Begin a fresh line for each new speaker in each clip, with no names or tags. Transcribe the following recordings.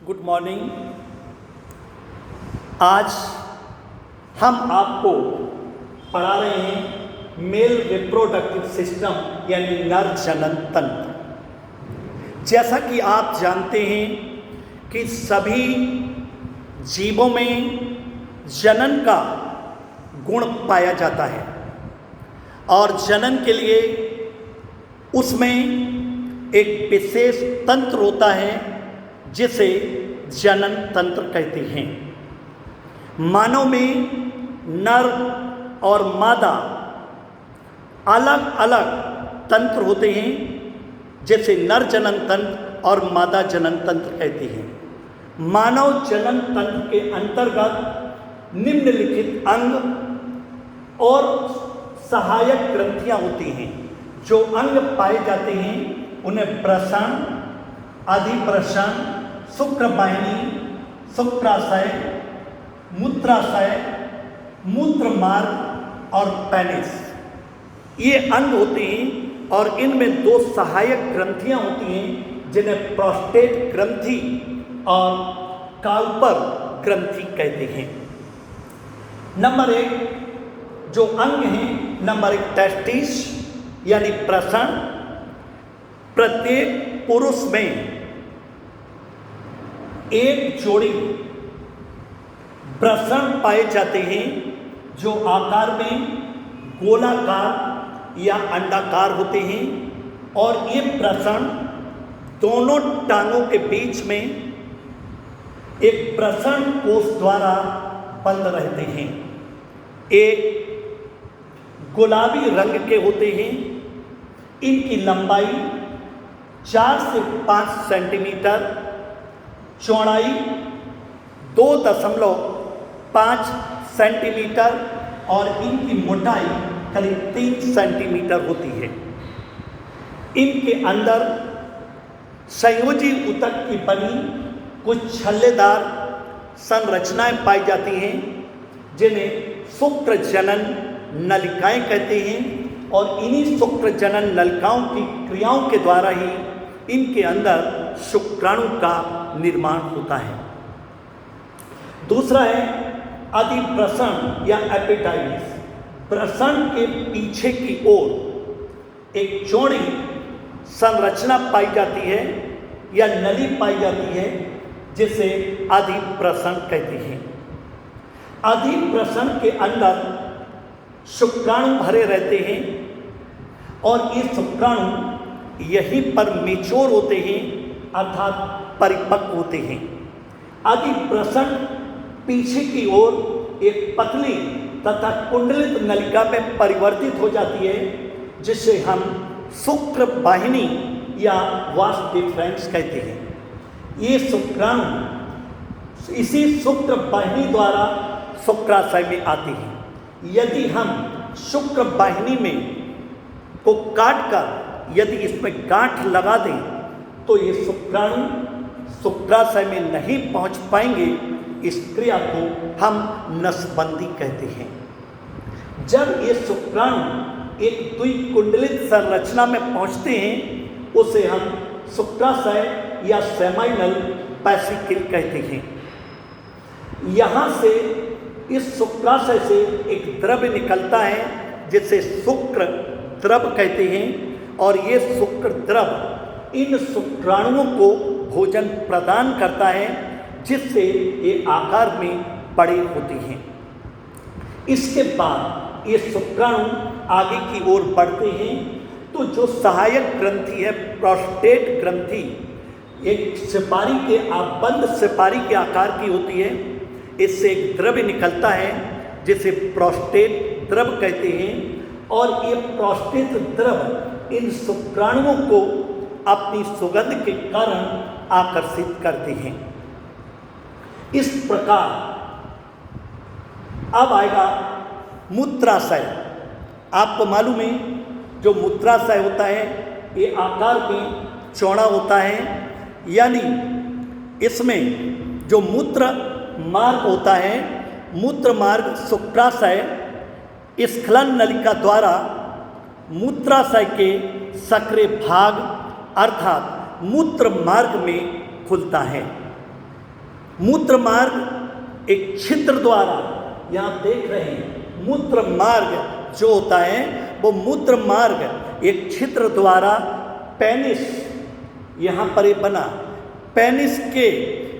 Good morning. आज हम आपको पढ़ा रहे हैं मेल रिप्रोडक्टिव सिस्टम यानी नर जनन तंत्र। जैसा कि आप जानते हैं कि सभी जीवों में जनन का गुण पाया जाता है और जनन के लिए उसमें एक विशेष तंत्र होता है जिसे जनन तंत्र कहते हैं। मानव में नर और मादा अलग अलग तंत्र होते हैं जैसे नर जनन तंत्र और मादा जनन तंत्र कहते हैं। मानव जनन तंत्र के अंतर्गत निम्नलिखित अंग और सहायक ग्रंथियां होती हैं। जो अंग पाए जाते हैं उन्हें प्रसन, अधिप्रसन, शुक्रवाहिनी, शुक्राशय, मूत्राशय, मूत्र मार्ग और पेनिस ये अंग होते हैं और इनमें दो सहायक ग्रंथियां होती हैं जिन्हें प्रोस्टेट ग्रंथि और काउपर ग्रंथि कहते हैं। नंबर एक जो अंग है, नंबर एक टेस्टिस यानी प्रसन। प्रत्येक पुरुष में एक जोड़ी प्रसन पाए जाते हैं जो आकार में गोलाकार या अंडाकार होते हैं और ये प्रसन दोनों टांगों के बीच में एक प्रसन कोष द्वारा बंद रहते हैं। एक गुलाबी रंग के होते हैं। इनकी लंबाई 4 से 5 सेंटीमीटर, चौड़ाई 2.5 सेंटीमीटर और इनकी मोटाई करीब 3 सेंटीमीटर होती है। इनके अंदर संयोजी ऊतक की बनी कुछ छल्लेदार संरचनाएं पाई जाती हैं जिन्हें शुक्र जनन नलिकाएं कहते हैं और इन्हीं शुक्र जनन नलिकाओं की क्रियाओं के द्वारा ही इनके अंदर शुक्राणु का निर्माण होता है। दूसरा है अधिप्रसन या एपिडाइडिस। प्रसन के पीछे की ओर एक चौड़ी संरचना पाई जाती है या नली पाई जाती है जिसे अधिप्रसन कहते हैं। अधिप्रसन के अंदर शुक्राणु भरे रहते हैं और ये शुक्राणु यहीं पर मेच्योर होते हैं अर्थात परिपक्व होते हैं। अधिप्रसन पीछे की ओर एक पतली तथा कुंडलित नलिका में परिवर्तित हो जाती है जिसे हम शुक्र वाहिनी या वास डिफरेंस कहते हैं। ये शुक्राणु इसी शुक्र वाहिनी द्वारा शुक्राशय में आते हैं। यदि हम शुक्र वाहिनी में को काट कर यदि इसमें गांठ लगा दें तो ये शुक्राणु शुक्राशय में नहीं पहुंच पाएंगे। इस क्रिया को हम नसबंदी कहते हैं। जब ये शुक्राणु एक द्विकुंडलित संरचना में पहुंचते हैं उसे हम शुक्राशय या सेमाइनल पैसिकल कहते हैं। यहाँ से इस शुक्राशय से एक द्रव्य निकलता है जिसे शुक्र द्रव कहते हैं और ये शुक्र द्रव इन शुक्राणुओं को भोजन प्रदान करता है जिससे ये आकार में बड़े होते हैं। इसके बाद ये शुक्राणु आगे की ओर बढ़ते हैं तो जो सहायक ग्रंथि है प्रोस्टेट ग्रंथि एक सिपारी के बंद सिपारी के आकार की होती है। इससे एक द्रव्य निकलता है जिसे प्रोस्टेट द्रव कहते हैं और ये प्रोस्टेट द्रव इन शुक्राणुओं को अपनी सुगंध के कारण आकर्षित करते हैं। इस प्रकार अब आएगा मूत्राशय। आपको मालूम है जो मूत्राशय होता है ये आकार में चौड़ा होता है यानी इसमें जो मूत्र मार्ग होता है, मूत्र मार्ग शुक्राशय स्खलन नलिका द्वारा मूत्राशय के सक्रिय भाग अर्थात मूत्र मार्ग में खुलता है। मूत्र मार्ग एक छिद्र द्वारा, यहाँ देख रहे हैं मूत्र मार्ग जो होता है वो मूत्र मार्ग एक छिद्र द्वारा पेनिस, यहाँ पर ये बना पेनिस के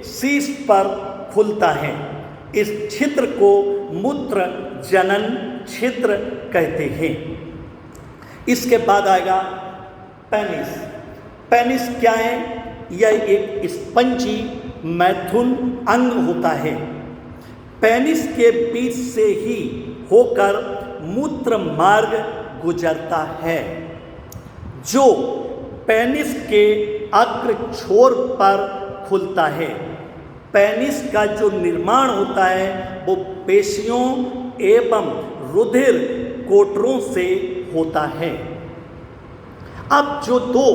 शीर्ष पर खुलता है। इस छिद्र को मूत्र जनन छिद्र कहते हैं। इसके बाद आएगा पेनिस। पेनिस क्या है? यह एक स्पंजी मैथुन अंग होता है। पेनिस के बीच से ही होकर मूत्र मार्ग गुजरता है, जो पेनिस के अग्र छोर पर खुलता है। पेनिस का जो निर्माण होता है वो पेशियों एवं रुधिर कोटरों से होता है। अब जो दो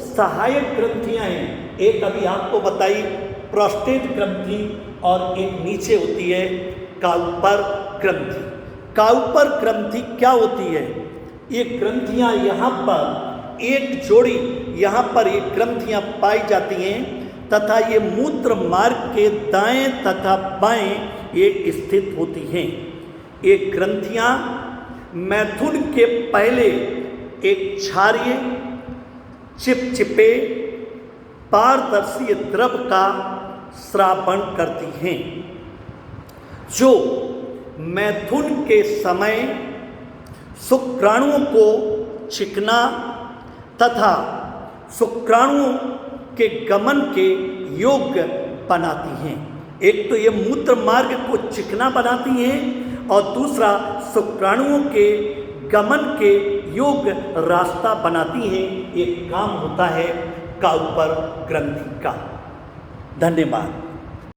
सहायक ग्रंथियां हैं, एक अभी आपको बताई प्रोस्टेट ग्रंथि और एक नीचे होती है काउपर ग्रंथि। काउपर ग्रंथि क्या होती है? ये ग्रंथियां यहाँ पर एक जोड़ी यहाँ पर ये ग्रंथियां पाई जाती हैं तथा ये मूत्र मार्ग के दाएं तथा बाएं ये स्थित होती हैं। ये ग्रंथियां मैथुन के पहले एक क्षारीय चिपचिपे पारदर्शी द्रव का स्रावन करती हैं, जो मैथुन के समय शुक्राणुओं को चिकना तथा शुक्राणुओं के गमन के योग्य बनाती हैं। एक तो ये मूत्र मार्ग को चिकना बनाती हैं और दूसरा शुक्राणुओं के गमन के योग्य रास्ता बनाती हैं। ये काम होता है काउपर ग्रंथि का। धन्यवाद।